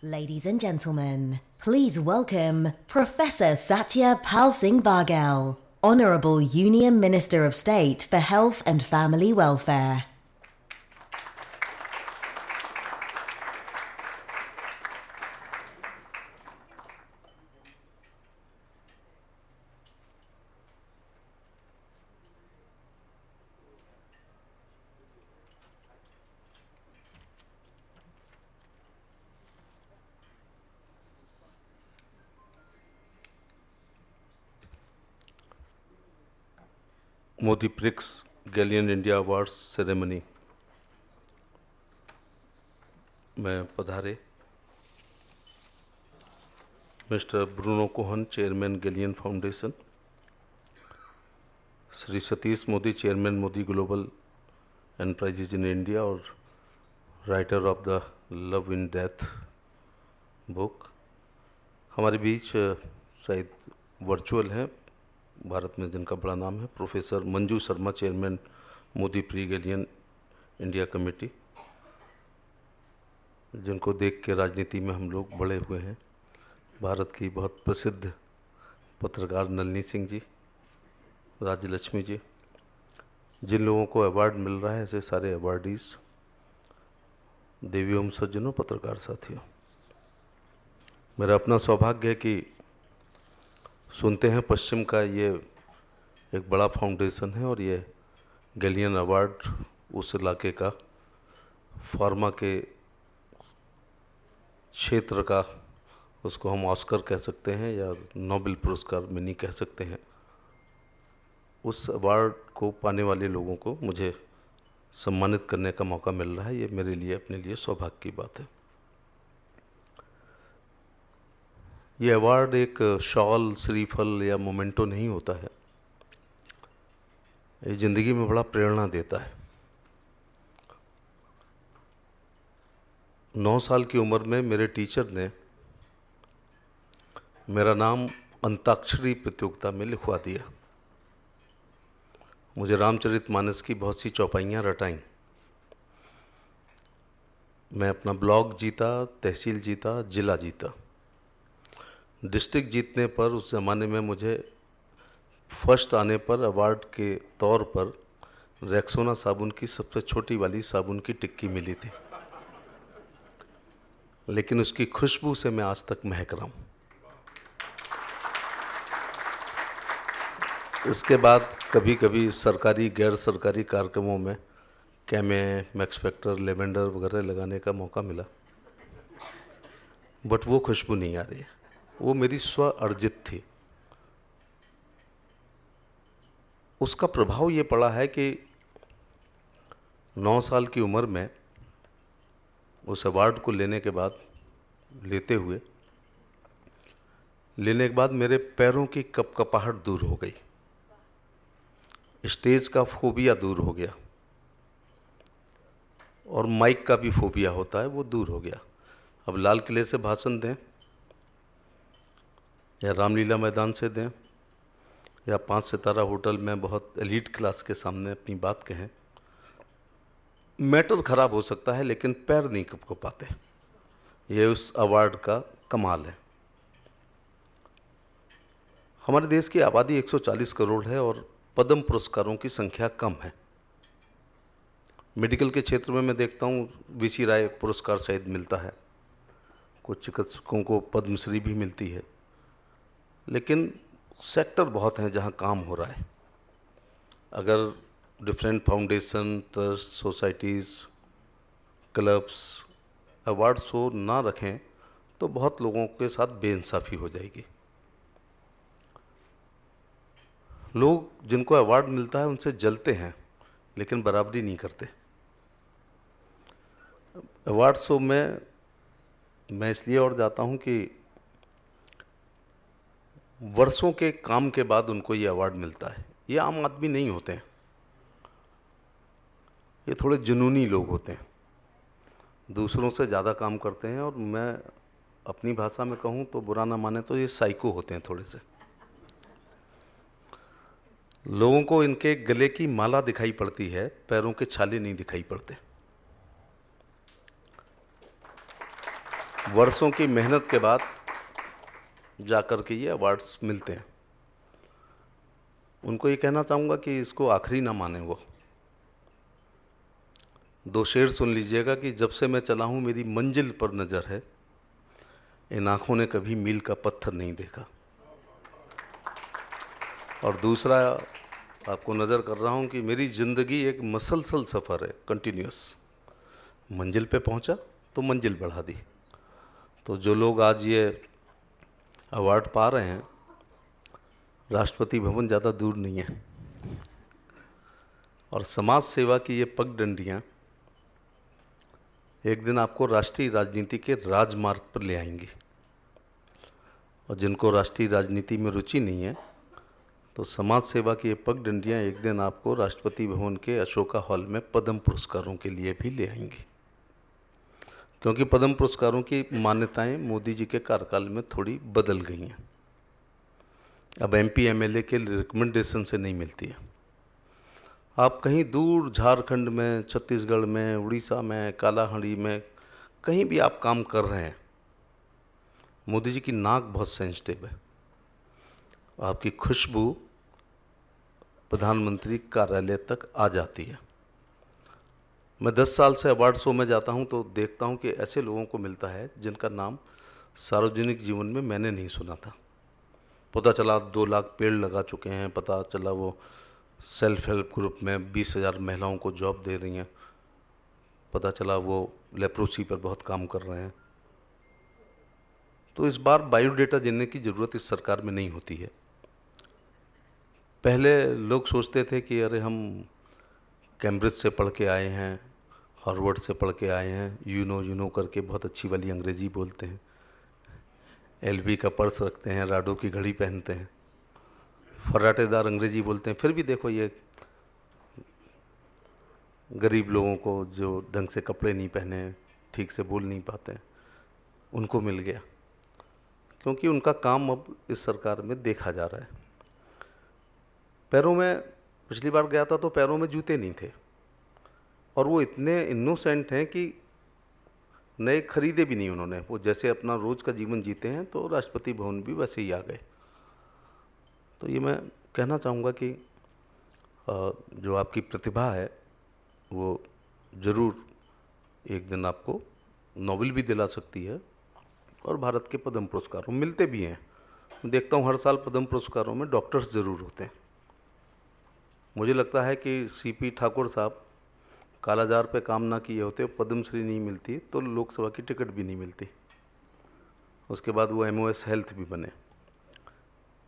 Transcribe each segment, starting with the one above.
Ladies and gentlemen, please welcome Professor Satya Pal Singh Baghel, Honourable Union Minister of State for Health and Family Welfare. Modi Prix Galien India awards ceremony में पधारे mister Bruno Kohn, chairman Galien foundation, Shri Satish Modi, chairman Modi global enterprises in India और writer of the love in death book. हमारे बीच शायद virtual हैं, भारत में जिनका बड़ा नाम है, professor Manju Sharma, chairman Modi pre galleon India committee, जिनको देख के राजनीति में हम लोग बड़े हुए हैं। भारत की बहुत प्रसिद्ध पत्रकार नलिनी सिंह जी, राज्यलक्ष्मी जी, जिन लोगों को अवार्ड मिल रहा है, ऐसे सारे अवार्डीज, देवियों सज्जनों, पत्रकार साथियों, मेरा अपना सौभाग्य है कि सुनते हैं पश्चिम का ये एक बड़ा फाउंडेशन है और ये गैलियन अवार्ड उस इलाके का, फार्मा के क्षेत्र का, उसको हम ऑस्कर कह सकते हैं या नोबेल पुरस्कार मिनी कह सकते हैं, उस अवार्ड को पाने वाले लोगों को मुझे सम्मानित करने का मौका मिल रहा है। ये मेरे लिए, अपने लिए सौभाग्य की बात है। ये अवार्ड एक शॉल, श्रीफल या मोमेंटो नहीं होता है। ये ज़िंदगी में बड़ा प्रेरणा देता है। 9 साल की उम्र में मेरे टीचर ने मेरा नाम अंताक्षरी प्रतियोगिता में लिखवा दिया। मुझे रामचरितमानस की बहुत सी चौपाइयाँ रटाईं। मैं अपना ब्लॉक जीता, तहसील जीता, जिला जीता। डिस्ट्रिक्ट जीतने पर उस ज़माने में मुझे फर्स्ट आने पर अवार्ड के तौर पर रेक्सोना साबुन की सबसे छोटी वाली साबुन की टिक्की मिली थी, लेकिन उसकी खुशबू से मैं आज तक महक रहा हूँ। इसके बाद कभी कभी सरकारी गैर सरकारी कार्यक्रमों में कैमे, मैक्स फैक्टर, लेवेंडर वगैरह लगाने का मौका मिला, बट वो खुशबू नहीं आ रही है। वो मेरी स्व अर्जित थी। उसका प्रभाव ये पड़ा है कि 9 साल की उम्र में उस अवार्ड को लेने के बाद मेरे पैरों की कपकपाहट दूर हो गई, स्टेज का फोबिया दूर हो गया और माइक का भी फोबिया होता है, वो दूर हो गया। अब लाल किले से भाषण दें या रामलीला मैदान से दें या 5 सितारा होटल में बहुत एलीट क्लास के सामने अपनी बात कहें, मैटर खराब हो सकता है लेकिन पैर नहीं कपकपाते। ये उस अवार्ड का कमाल है। हमारे देश की आबादी 140 करोड़ है और पद्म पुरस्कारों की संख्या कम है। मेडिकल के क्षेत्र में मैं देखता हूँ वीसी राय पुरस्कार शायद मिलता है, कुछ चिकित्सकों को पद्मश्री भी मिलती है, लेकिन सेक्टर बहुत हैं जहाँ काम हो रहा है। अगर different foundation, trust, societies, clubs award show ना रखें तो बहुत लोगों के साथ बेइंसाफ़ी हो जाएगी। लोग जिनको अवार्ड मिलता है उनसे जलते हैं लेकिन बराबरी नहीं करते। अवार्ड शो में मैं इसलिए और जाता हूं कि वर्षों के काम के बाद उनको ये अवार्ड मिलता है। ये आम आदमी नहीं होते हैं, ये थोड़े जुनूनी लोग होते हैं, दूसरों से ज़्यादा काम करते हैं, और मैं अपनी भाषा में कहूँ तो बुरा ना माने तो ये साइको होते हैं थोड़े से। लोगों को इनके गले की माला दिखाई पड़ती है, पैरों के छाले नहीं दिखाई पड़ते। वर्षों की मेहनत के बाद जाकर के ये अवार्ड्स मिलते हैं। उनको ये कहना चाहूँगा कि इसको आखिरी ना माने वो। दो शेर सुन लीजिएगा कि जब से मैं चला हूँ मेरी मंजिल पर नज़र है, इन आँखों ने कभी मील का पत्थर नहीं देखा। और दूसरा आपको नज़र कर रहा हूँ कि मेरी ज़िंदगी एक मसलसल सफ़र है, कंटिन्यूस। मंजिल पे पहुँचा तो मंजिल बढ़ा दी। तो जो लोग आज ये अवार्ड पा रहे हैं, राष्ट्रपति भवन ज़्यादा दूर नहीं है। और समाज सेवा की ये पगडंडियाँ एक दिन आपको राष्ट्रीय राजनीति के राजमार्ग पर ले आएंगी। और जिनको राष्ट्रीय राजनीति में रुचि नहीं है, तो समाज सेवा की ये पगडंडियाँ एक दिन आपको राष्ट्रपति भवन के अशोका हॉल में पद्म पुरस्कारों के लिए भी ले आएंगी। क्योंकि पद्म पुरस्कारों की मान्यताएं मोदी जी के कार्यकाल में थोड़ी बदल गई हैं। अब एमपी एमएलए के रिकमेंडेशन से नहीं मिलती है। आप कहीं दूर झारखंड में, छत्तीसगढ़ में, उड़ीसा में, कालाहांडी में कहीं भी आप काम कर रहे हैं, मोदी जी की नाक बहुत सेंसिटिव है। आपकी खुशबू प्रधानमंत्री कार्यालय तक आ जाती है। मैं 10 साल से अवार्ड शो में जाता हूं तो देखता हूं कि ऐसे लोगों को मिलता है जिनका नाम सार्वजनिक जीवन में मैंने नहीं सुना था। पता चला 2 लाख पेड़ लगा चुके हैं, पता चला वो सेल्फ हेल्प ग्रुप में 20,000 महिलाओं को जॉब दे रही हैं, पता चला वो लेप्रोसी पर बहुत काम कर रहे हैं। तो इस बार बायोडेटा जानने की ज़रूरत इस सरकार में नहीं होती है। पहले लोग सोचते थे कि अरे हम कैम्ब्रिज से पढ़ के आए हैं, हार्वर्ड से पढ़ के आए हैं, यू नो करके बहुत अच्छी वाली अंग्रेज़ी बोलते हैं, एलवी का पर्स रखते हैं, राडो की घड़ी पहनते हैं, फर्राटेदार अंग्रेज़ी बोलते हैं। फिर भी देखो ये गरीब लोगों को जो ढंग से कपड़े नहीं पहने, ठीक से बोल नहीं पाते, उनको मिल गया। क्योंकि उनका काम अब इस सरकार में देखा जा रहा है। पैरों में, पिछली बार गया था तो पैरों में जूते नहीं थे, और वो इतने इनोसेंट हैं कि नए खरीदे भी नहीं उन्होंने। वो जैसे अपना रोज़ का जीवन जीते हैं, तो राष्ट्रपति भवन भी वैसे ही आ गए। तो ये मैं कहना चाहूँगा कि जो आपकी प्रतिभा है वो ज़रूर एक दिन आपको नोबेल भी दिला सकती है, और भारत के पद्म पुरस्कारों मिलते भी हैं। मैं देखता हूँ हर साल पद्म पुरस्कारों में डॉक्टर्स ज़रूर होते हैं। मुझे लगता है कि सीपी ठाकुर साहब कालाजार पे काम ना किए होते, पद्मश्री नहीं मिलती, तो लोकसभा की टिकट भी नहीं मिलती। उसके बाद वो एमओएस हेल्थ भी बने।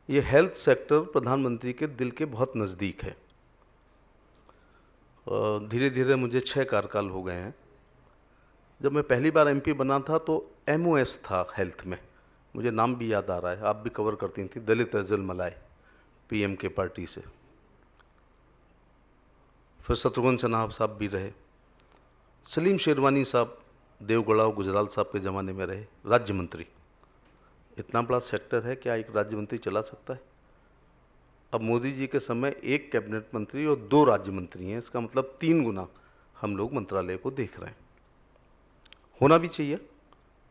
ये हेल्थ सेक्टर प्रधानमंत्री के दिल के बहुत नज़दीक है। धीरे धीरे मुझे 6 कार्यकाल हो गए हैं। जब मैं पहली बार एमपी बना था तो एमओएस था हेल्थ में, मुझे नाम भी याद आ रहा है, आप भी कवर करती थी, दलित अजल मलाई, पीएम के पार्टी से। फिर शत्रुघ्न सिन्हा साहब भी रहे, सलीम शेरवानी साहब देवगढ़ा और गुजराल साहब के ज़माने में रहे राज्य मंत्री। इतना बड़ा सेक्टर है, क्या एक राज्य मंत्री चला सकता है? अब मोदी जी के समय 1 कैबिनेट मंत्री और 2 राज्य मंत्री हैं, इसका मतलब 3 गुना हम लोग मंत्रालय को देख रहे हैं। होना भी चाहिए,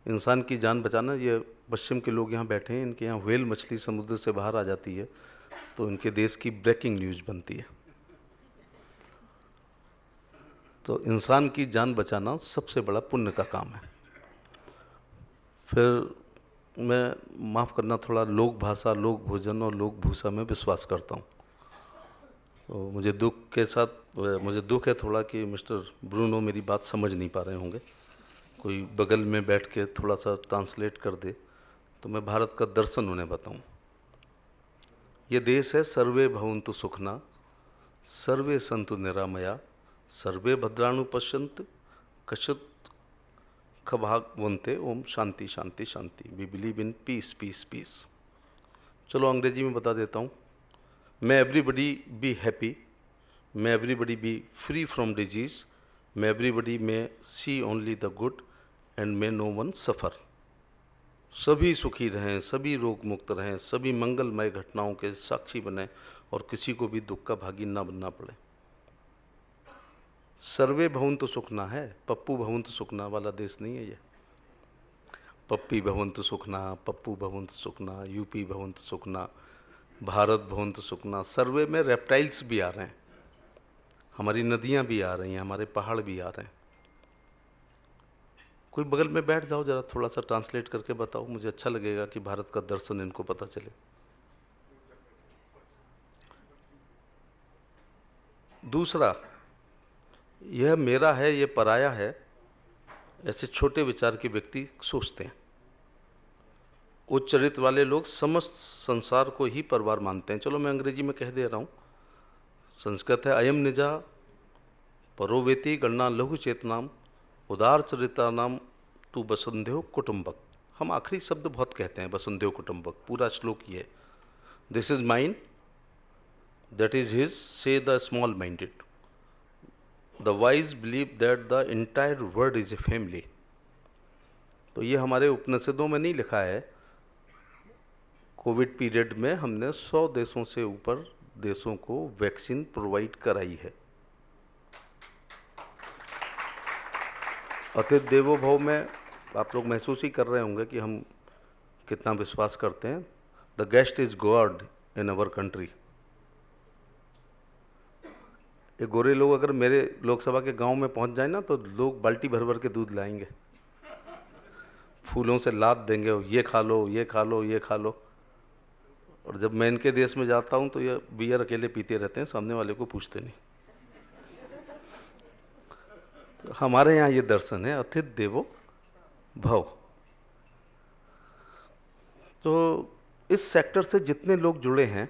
इंसान की जान बचाना। ये पश्चिम के लोग यहाँ बैठे हैं, इनके यहाँ व्हेल मछली समुद्र से बाहर आ जाती है तो इनके देश की ब्रेकिंग न्यूज़ बनती है। तो इंसान की जान बचाना सबसे बड़ा पुण्य का काम है। फिर मैं, माफ़ करना, थोड़ा लोक भाषा, लोक भोजन और लोक भूषा में विश्वास करता हूँ। तो मुझे दुख है थोड़ा कि मिस्टर ब्रूनो मेरी बात समझ नहीं पा रहे होंगे। कोई बगल में बैठ के थोड़ा सा ट्रांसलेट कर दे तो मैं भारत का दर्शन उन्हें बताऊं। ये देश है सर्वे भवन्तु सुखना, सर्वे सन्तु निरामया, सर्वे भद्राणु पश्यन्तु, कश्चित् खभाग्वन्ते, ओम शांति शांति शांति। We believe in peace peace peace. चलो अंग्रेजी में बता देता हूँ। May everybody be happy, may everybody be free from disease, may everybody may see only the good, and may no one suffer. सभी सुखी रहें, सभी रोग मुक्त रहें, सभी मंगलमय घटनाओं के साक्षी बने, और किसी को भी दुख का भागी ना बनना पड़े। सर्वे भवन्तु सुखना है, पप्पू भवन्तु सुखना वाला देश नहीं है ये। पप्पी भवन्तु सुखना, पप्पू भवन्तु सुखना, यूपी भवन्तु सुखना, भारत भवन्तु सुखना। सर्वे में रेप्टाइल्स भी आ रहे हैं, हमारी नदियां भी आ रही हैं, हमारे पहाड़ भी आ रहे हैं। कोई बगल में बैठ जाओ, जरा थोड़ा सा ट्रांसलेट करके बताओ, मुझे अच्छा लगेगा कि भारत का दर्शन इनको पता चले। दूसरा, यह मेरा है, यह पराया है, ऐसे छोटे विचार के व्यक्ति सोचते हैं। उच्च चरित्र वाले लोग समस्त संसार को ही परिवार मानते हैं। चलो मैं अंग्रेजी में कह दे रहा हूँ, संस्कृत है, अयम निजा परोवेति गणना लघु चेतनाम उदार चरित्रानाम तू वसुंधैव कुटुंबक। हम आखिरी शब्द बहुत कहते हैं, वसुंधैव कुटुंबक, पूरा श्लोक ये है, this is mine, that is his, say the small minded, the wise believe that the entire world is a family. तो ये हमारे उपनिषदों में नहीं लिखा है। कोविड पीरियड में हमने 100 देशों से ऊपर देशों को वैक्सीन प्रोवाइड कराई है। अतिथि देवो भव में आप लोग महसूस ही कर रहे होंगे कि हम कितना विश्वास करते हैं। The guest is God in our country. ये गोरे लोग अगर मेरे लोकसभा के गांव में पहुंच जाए ना, तो लोग बाल्टी भर भर के दूध लाएंगे, फूलों से लाद देंगे, ये खा लो, ये खा लो, ये खा लो। और जब मैं इनके देश में जाता हूं तो ये बियर अकेले पीते रहते हैं, सामने वाले को पूछते नहीं। तो हमारे यहाँ ये दर्शन है, अतिथि देवो भव। तो इस सेक्टर से जितने लोग जुड़े हैं,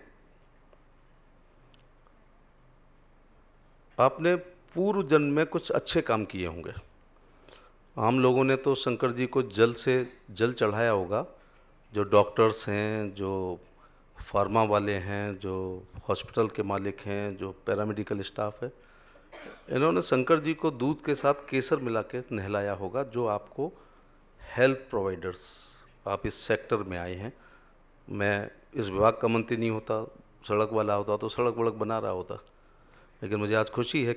आपने पूर्व जन्म में कुछ अच्छे काम किए होंगे। आम लोगों ने तो शंकर जी को जल से जल चढ़ाया होगा। जो डॉक्टर्स हैं, जो फार्मा वाले हैं, जो हॉस्पिटल के मालिक हैं, जो पैरामेडिकल स्टाफ है, इन्होंने शंकर जी को दूध के साथ केसर मिला के नहलाया होगा। जो आपको हेल्थ प्रोवाइडर्स, आप इस सेक्टर में आए हैं। मैं इस विभाग का मंत्री नहीं होता, सड़क वाला होता तो सड़क वड़क बना रहा होता, लेकिन मुझे आज खुशी है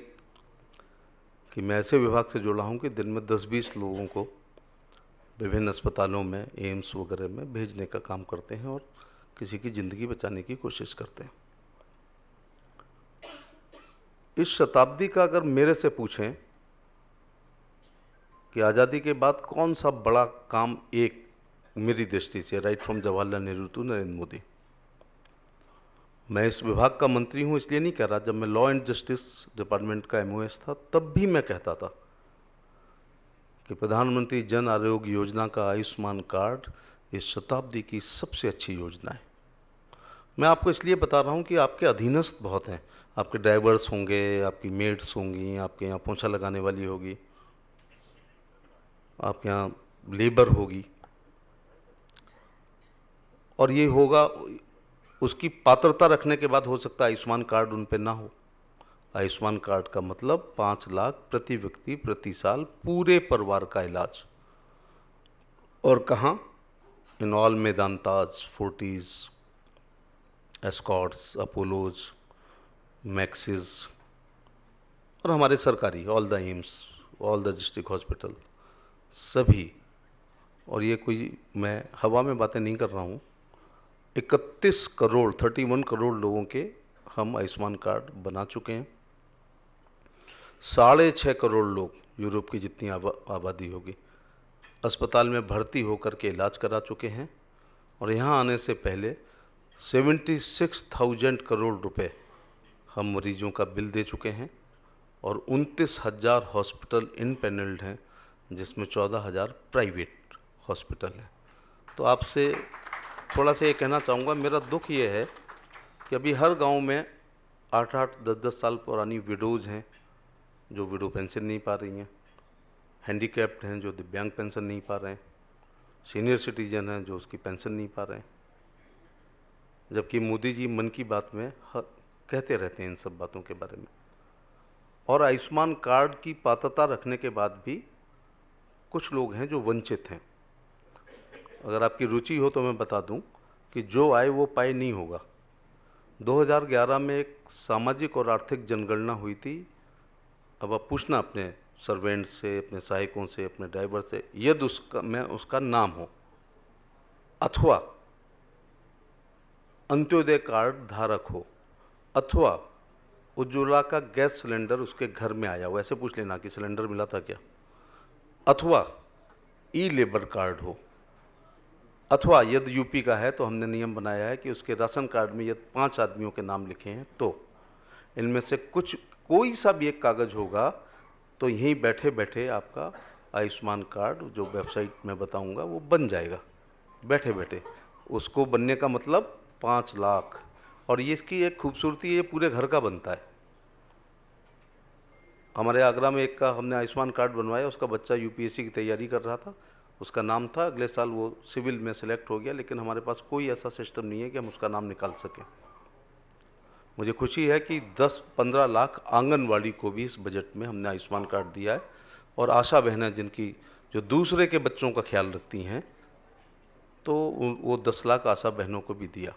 कि मैं ऐसे विभाग से जुड़ा हूँ कि दिन में 10-20 लोगों को विभिन्न अस्पतालों में, एम्स वगैरह में भेजने का काम करते हैं और किसी की ज़िंदगी बचाने की कोशिश करते हैं। इस शताब्दी का अगर मेरे से पूछें कि आज़ादी के बाद कौन सा बड़ा काम, एक मेरी दृष्टि से, right from Jawaharlal Nehru to Narendra Modi, मैं इस विभाग का मंत्री हूं इसलिए नहीं कह रहा। जब मैं लॉ एंड जस्टिस डिपार्टमेंट का MOS था, तब भी मैं कहता था कि प्रधानमंत्री जन आरोग्य योजना का आयुष्मान कार्ड इस शताब्दी की सबसे अच्छी योजना है। मैं आपको इसलिए बता रहा हूं कि आपके अधीनस्थ बहुत हैं। आपके ड्राइवर्स होंगे, आपकी मेड्स होंगी, आपके यहाँ पोंछा लगाने वाली होगी, आपके यहाँ लेबर होगी, और ये होगा, उसकी पात्रता रखने के बाद हो सकता है आयुष्मान कार्ड उन पे ना हो। आयुष्मान कार्ड का मतलब 5 लाख प्रति व्यक्ति प्रति साल, पूरे परिवार का इलाज। और कहाँ? इन ऑल मेदांताज, फोर्टीज, एस्कॉर्ट्स, अपोलोज, मैक्सिस, और हमारे सरकारी all the AIIMS, all the district hospital, सभी। और ये कोई मैं हवा में बातें नहीं कर रहा हूँ। 31 करोड़ 31 करोड़ लोगों के हम आयुष्मान कार्ड बना चुके हैं। 6.5 करोड़ लोग, यूरोप की जितनी आबादी होगी, अस्पताल में भर्ती होकर के इलाज करा चुके हैं। और यहाँ आने से पहले 76,000 करोड़ रुपए हम मरीजों का बिल दे चुके हैं। और 29,000 हॉस्पिटल इनपैनल्ड हैं, जिसमें 14,000 प्राइवेट हॉस्पिटल हैं। तो आपसे थोड़ा सा ये कहना चाहूँगा, मेरा दुख ये है कि अभी हर गांव में 8-8, 10-10 साल पुरानी विडोज़ हैं जो विडो पेंशन नहीं पा रही हैं, हैंडीकैप्ड हैं जो दिव्यांग पेंशन नहीं पा रहे हैं, सीनियर सिटीजन हैं जो उसकी पेंशन नहीं पा रहे हैं। जबकि मोदी जी मन की बात में कहते रहते हैं इन सब बातों के बारे में। और आयुष्मान कार्ड की पात्रता रखने के बाद भी कुछ लोग हैं जो वंचित हैं। अगर आपकी रुचि हो तो मैं बता दूं कि जो आए वो पाए नहीं होगा। 2011 में एक सामाजिक और आर्थिक जनगणना हुई थी। अब आप पूछना अपने सर्वेंट से, अपने सहायकों से, अपने ड्राइवर से, यदि उसका मैं उसका नाम हो, अथवा अंत्योदय कार्ड धारक हो, अथवा उज्ज्वला का गैस सिलेंडर उसके घर में आया हो, ऐसे पूछ लेना कि सिलेंडर मिला था क्या, अथवा ई लेबर कार्ड हो, अथवा यदि यूपी का है तो हमने नियम बनाया है कि उसके राशन कार्ड में यदि 5 आदमियों के नाम लिखे हैं तो इनमें से कोई सा भी एक कागज़ होगा तो यहीं बैठे बैठे आपका आयुष्मान कार्ड, जो वेबसाइट में बताऊंगा, वो बन जाएगा बैठे बैठे। उसको बनने का मतलब 5 लाख, और ये इसकी एक खूबसूरती है, ये पूरे घर का बनता है। हमारे आगरा में एक का हमने आयुष्मान कार्ड बनवाया, उसका बच्चा यूपीएससी की तैयारी कर रहा था, उसका नाम था, अगले साल वो सिविल में सेलेक्ट हो गया, लेकिन हमारे पास कोई ऐसा सिस्टम नहीं है कि हम उसका नाम निकाल सकें। मुझे खुशी है कि 10-15 लाख आंगनवाड़ी को भी इस बजट में हमने आयुष्मान कार्ड दिया है, और आशा बहनें जिनकी जो दूसरे के बच्चों का ख्याल रखती हैं, तो वो 10 लाख आशा बहनों को भी दिया।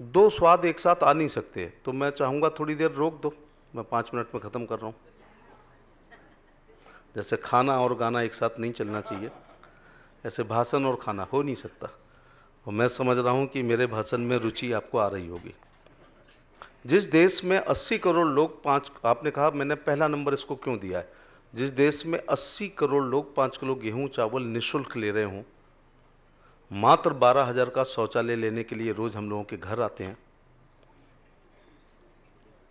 2 स्वाद एक साथ आ नहीं सकते, तो मैं चाहूँगा थोड़ी देर रोक दो, मैं 5 मिनट में ख़त्म कर रहा हूँ। जैसे खाना और गाना एक साथ नहीं चलना चाहिए, ऐसे भाषण और खाना हो नहीं सकता, और मैं समझ रहा हूँ कि मेरे भाषण में रुचि आपको आ रही होगी। जिस देश में 80 करोड़ लोग आपने कहा मैंने पहला नंबर इसको क्यों दिया है, जिस देश में 80 करोड़ लोग 5 किलो गेहूं चावल निःशुल्क ले रहे हों, मात्र 12,000 का शौचालय लेने के लिए रोज हम लोगों के घर आते हैं,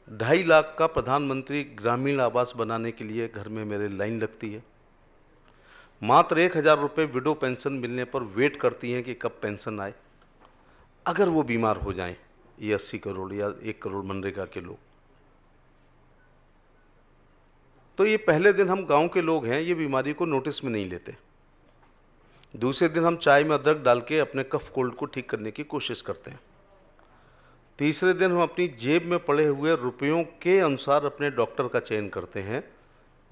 2.5 लाख का प्रधानमंत्री ग्रामीण आवास बनाने के लिए घर में मेरे लाइन लगती है, मात्र 1,000 रुपये विडो पेंशन मिलने पर वेट करती हैं कि कब पेंशन आए। अगर वो बीमार हो जाएं, ये 80 करोड़ या 1 करोड़ मनरेगा के लोग, तो ये पहले दिन हम गांव के लोग हैं, ये बीमारी को नोटिस में नहीं लेते। दूसरे दिन हम चाय में अदरक डाल के अपने कफ कोल्ड को ठीक करने की कोशिश करते हैं। तीसरे दिन हम अपनी जेब में पड़े हुए रुपयों के अनुसार अपने डॉक्टर का चयन करते हैं,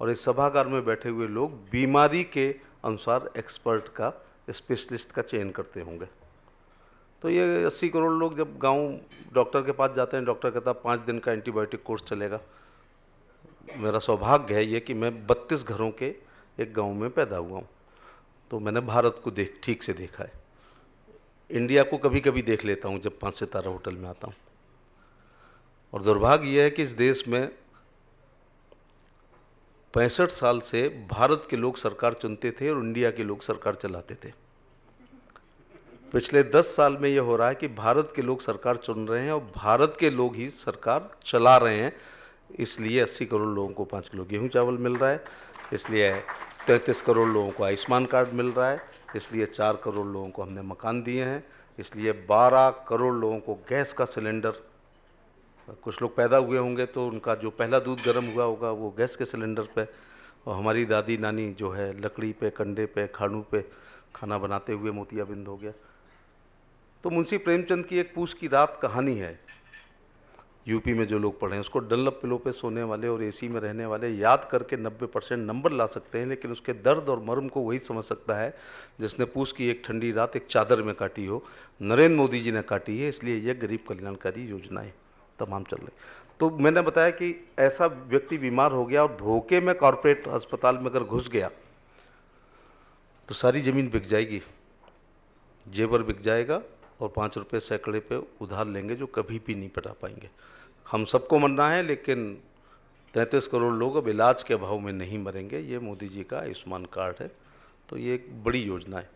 और इस सभागार में बैठे हुए लोग बीमारी के अनुसार एक्सपर्ट का, स्पेशलिस्ट का चयन करते होंगे। तो ये 80 करोड़ लोग जब गांव डॉक्टर के पास जाते हैं, डॉक्टर कहता है 5 दिन का एंटीबायोटिक कोर्स चलेगा। मेरा सौभाग्य है ये कि मैं 32 घरों के एक गांव में पैदा हुआ हूँ, तो मैंने भारत को ठीक से देखा है। इंडिया को कभी कभी देख लेता हूँ जब 5 सितारा होटल में आता हूँ। और दुर्भाग्य यह है कि इस देश में 65 साल से भारत के लोग सरकार चुनते थे और इंडिया के लोग सरकार चलाते थे। पिछले 10 साल में यह हो रहा है कि भारत के लोग सरकार चुन रहे हैं और भारत के लोग ही सरकार चला रहे हैं। इसलिए 80 करोड़ लोगों को 5 किलो गेहूं चावल मिल रहा है, इसलिए 33 करोड़ लोगों को आयुष्मान कार्ड मिल रहा है, इसलिए 4 करोड़ लोगों को हमने मकान दिए हैं, इसलिए 12 करोड़ लोगों को गैस का सिलेंडर। कुछ लोग पैदा हुए होंगे तो उनका जो पहला दूध गर्म हुआ होगा वो गैस के सिलेंडर पे, और हमारी दादी नानी जो है लकड़ी पे, कंडे पे, खानू पे खाना बनाते हुए मोतियाबिंद हो गया। तो मुंशी प्रेमचंद की एक पूस की रात कहानी है, यूपी में जो लोग पढ़े हैं उसको डल्लप पिलो पे सोने वाले और एसी में रहने वाले याद करके 90% नंबर ला सकते हैं, लेकिन उसके दर्द और मर्म को वही समझ सकता है जिसने पूस की एक ठंडी रात एक चादर में काटी हो। नरेंद्र मोदी जी ने काटी है, इसलिए यह गरीब कल्याणकारी योजनाएं तमाम चल रही। तो मैंने बताया कि ऐसा व्यक्ति बीमार हो गया और धोखे में कॉरपोरेट अस्पताल में अगर घुस गया तो सारी ज़मीन बिक जाएगी, जेवर बिक जाएगा, और 5 रुपये सैकड़े पे उधार लेंगे जो कभी भी नहीं पटा पाएंगे। हम सबको मरना है, लेकिन 33 करोड़ लोग अब इलाज के अभाव में नहीं मरेंगे। ये मोदी जी का आयुष्मान कार्ड है, तो ये एक बड़ी योजना है।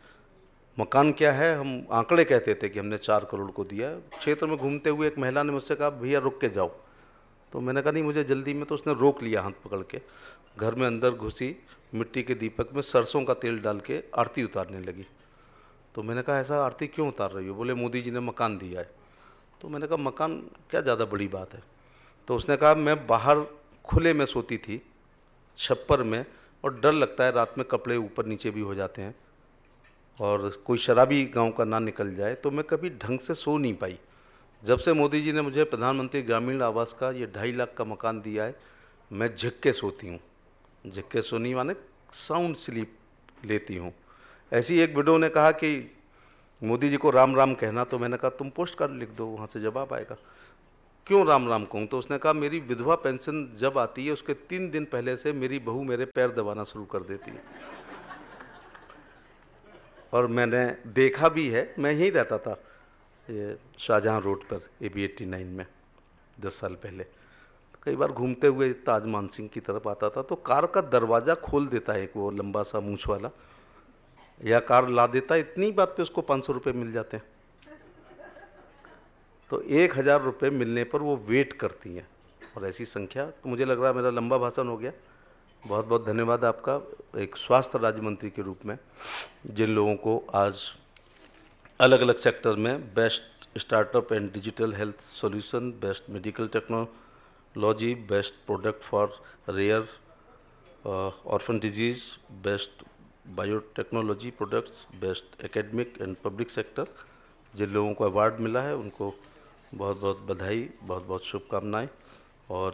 मकान क्या है, हम आंकड़े कहते थे कि हमने 4 करोड़ को दिया। क्षेत्र में घूमते हुए एक महिला ने मुझसे कहा भैया रुक के जाओ, तो मैंने कहा नहीं मुझे जल्दी में, तो उसने रोक लिया हाथ पकड़ के। घर में अंदर घुसी, मिट्टी के दीपक में सरसों का तेल डाल के आरती उतारने लगी। तो मैंने कहा ऐसा आरती क्यों उतार रही हो? बोले मोदी जी ने मकान दिया है। तो मैंने कहा मकान क्या ज़्यादा बड़ी बात है? तो उसने कहा मैं बाहर खुले में सोती थी, छप्पर में, और डर लगता है रात में कपड़े ऊपर नीचे भी हो जाते हैं, और कोई शराबी गांव का ना निकल जाए, तो मैं कभी ढंग से सो नहीं पाई। जब से मोदी जी ने मुझे प्रधानमंत्री ग्रामीण आवास का ये 2.5 लाख का मकान दिया है, मैं झिक के सोती हूँ। झिक के सोनी माने साउंड स्लीप लेती हूँ। ऐसी एक विडो ने कहा कि मोदी जी को राम राम कहना, तो मैंने कहा तुम पोस्ट कार्ड लिख दो, वहाँ से जवाब आएगा। क्यों राम राम कहूँ? तो उसने कहा मेरी विधवा पेंशन जब आती है उसके 3 दिन पहले से मेरी बहू मेरे पैर दबाना शुरू कर देती है। और मैंने देखा भी है, मैं यहीं रहता था, ये शाहजहाँ रोड पर AB 89 में 10 साल पहले। कई बार घूमते हुए ताज मानसिंह की तरफ आता था तो कार का दरवाज़ा खोल देता है एक वो लंबा सा मूंछ वाला, या कार ला देता है, इतनी बात पे उसको 500 रुपये मिल जाते हैं। तो 1000 रुपये मिलने पर वो वेट करती हैं, और ऐसी संख्या। तो मुझे लग रहा है मेरा लंबा भाषण हो गया। बहुत बहुत धन्यवाद आपका, एक स्वास्थ्य राज्य मंत्री के रूप में, जिन लोगों को आज अलग अलग सेक्टर में best startup and digital health solution, best medical technology, best product for rare orphan disease, best biotechnology products, best academic and public sector, जिन लोगों को अवार्ड मिला है उनको बहुत बहुत बधाई, बहुत बहुत शुभकामनाएं। और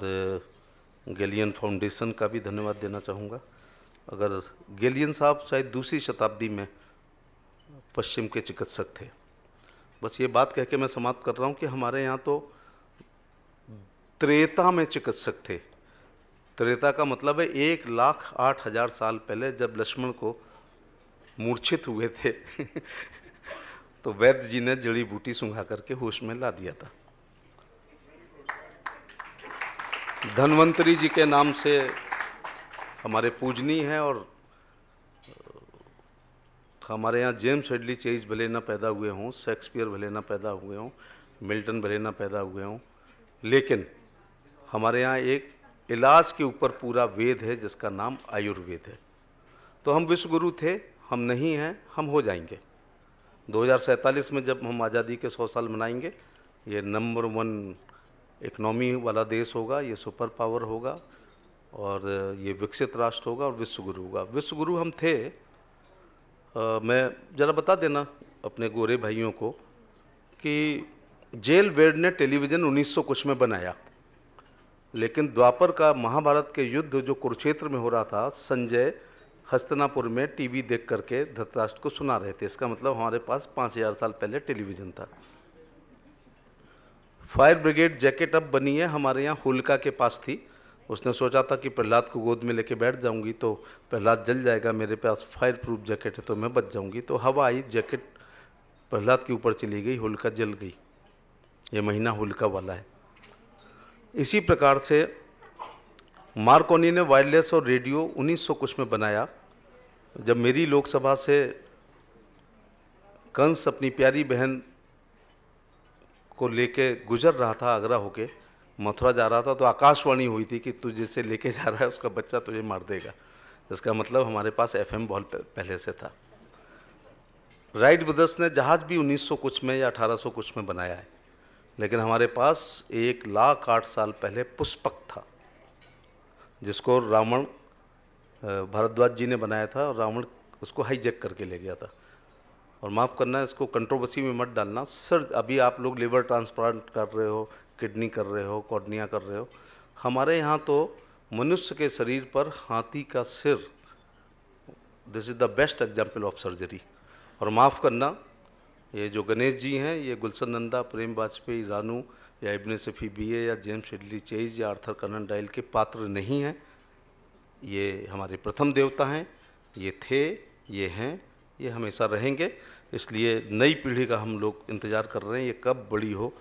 गैलियन फाउंडेशन का भी धन्यवाद देना चाहूँगा। अगर गैलियन साहब शायद दूसरी शताब्दी में पश्चिम के चिकित्सक थे। बस ये बात कह के मैं समाप्त कर रहा हूँ कि हमारे यहाँ तो त्रेता में चिकित्सक थे। त्रेता का मतलब है 1,08,000 साल पहले, जब लक्ष्मण को मूर्छित हुए थे तो वैद्य जी ने जड़ी बूटी सुंघा करके होश में ला दिया था। धन्वंतरी जी के नाम से हमारे पूजनीय हैं, और हमारे यहाँ जेम्स हेडली चेज भले ना पैदा हुए हों, शेक्सपियर भले ना पैदा हुए हों, मिल्टन भले ना पैदा हुए हों, लेकिन हमारे यहाँ एक इलाज के ऊपर पूरा वेद है जिसका नाम आयुर्वेद है। तो हम विश्वगुरु थे, हम नहीं हैं, हम हो जाएंगे। 2047 में जब हम आज़ादी के 100 साल मनाएंगे, ये नंबर 1 इकनॉमी वाला देश होगा, ये सुपर पावर होगा, और ये विकसित राष्ट्र होगा, और विश्वगुरु होगा। विश्वगुरु हम थे। मैं ज़रा बता देना अपने गोरे भाइयों को कि जेल वेड ने टेलीविज़न 1900 कुछ में बनाया, लेकिन द्वापर का महाभारत के युद्ध जो कुरुक्षेत्र में हो रहा था, संजय हस्तिनापुर में टीवी देख करके धृतराष्ट्र को सुना रहे थे। इसका मतलब हमारे पास 5000 साल पहले टेलीविज़न था। फायर ब्रिगेड जैकेट अब बनी है, हमारे यहाँ होलिका के पास थी। उसने सोचा था कि प्रहलाद को गोद में लेके बैठ जाऊंगी तो प्रहलाद जल जाएगा, मेरे पास फायर प्रूफ जैकेट है तो मैं बच जाऊंगी। तो हवा आई, जैकेट प्रहलाद के ऊपर चली गई, होलिका जल गई। ये महीना होलिका वाला है। इसी प्रकार से मार्कोनी ने वायरलेस और रेडियो 1900 कुछ में बनाया। जब मेरी लोकसभा से कंस अपनी प्यारी बहन को लेके गुजर रहा था, आगरा होके मथुरा जा रहा था, तो आकाशवाणी हुई थी कि तू जिसे लेके जा रहा है उसका बच्चा तुझे मार देगा। इसका मतलब हमारे पास FM बहुत पहले से था। राइट ब्रदर्स ने जहाज भी 1900 कुछ में या 1800 कुछ में बनाया है, लेकिन हमारे पास 1,08,000 साल पहले पुष्पक था, जिसको रावण भारद्वाज जी ने बनाया था, और रावण उसको हाईजैक करके ले गया था। और माफ़ करना, इसको कंट्रोवर्सी में मत डालना। सर, अभी आप लोग लिवर ट्रांसप्लांट कर रहे हो, किडनी कर रहे हो, कॉर्निया कर रहे हो। हमारे यहाँ तो मनुष्य के शरीर पर हाथी का सिर, this is the best example of surgery. और माफ़ करना, ये जो गणेश जी हैं, ये गुलशन नंदा, प्रेम वाजपेयी, रानू या इब्ने सफ़ी BA या जेम्स हेडली चेज या आर्थर कनन डायल के पात्र नहीं हैं। ये हमारे प्रथम देवता हैं, ये थे, ये हैं, ये हमेशा रहेंगे। इसलिए नई पीढ़ी का हम लोग इंतज़ार कर रहे हैं, ये कब बड़ी हो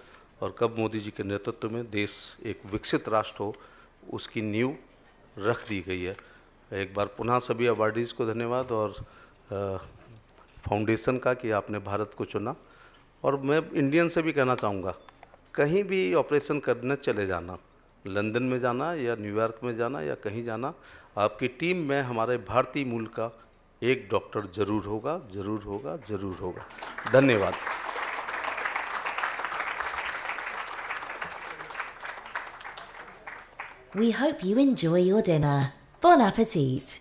और कब मोदी जी के नेतृत्व में देश एक विकसित राष्ट्र हो, उसकी नींव रख दी गई है। एक बार पुनः सभी अवार्डीज़ को धन्यवाद, और फाउंडेशन का कि आपने भारत को चुना। और मैं इंडियन से भी कहना चाहूँगा, कहीं भी ऑपरेशन करने चले जाना, लंदन में जाना या न्यूयॉर्क में जाना या कहीं जाना, आपकी टीम में हमारे भारतीय मूल का एक डॉक्टर जरूर होगा, जरूर होगा, जरूर होगा। धन्यवाद। We hope you enjoy your dinner. Bon appetit!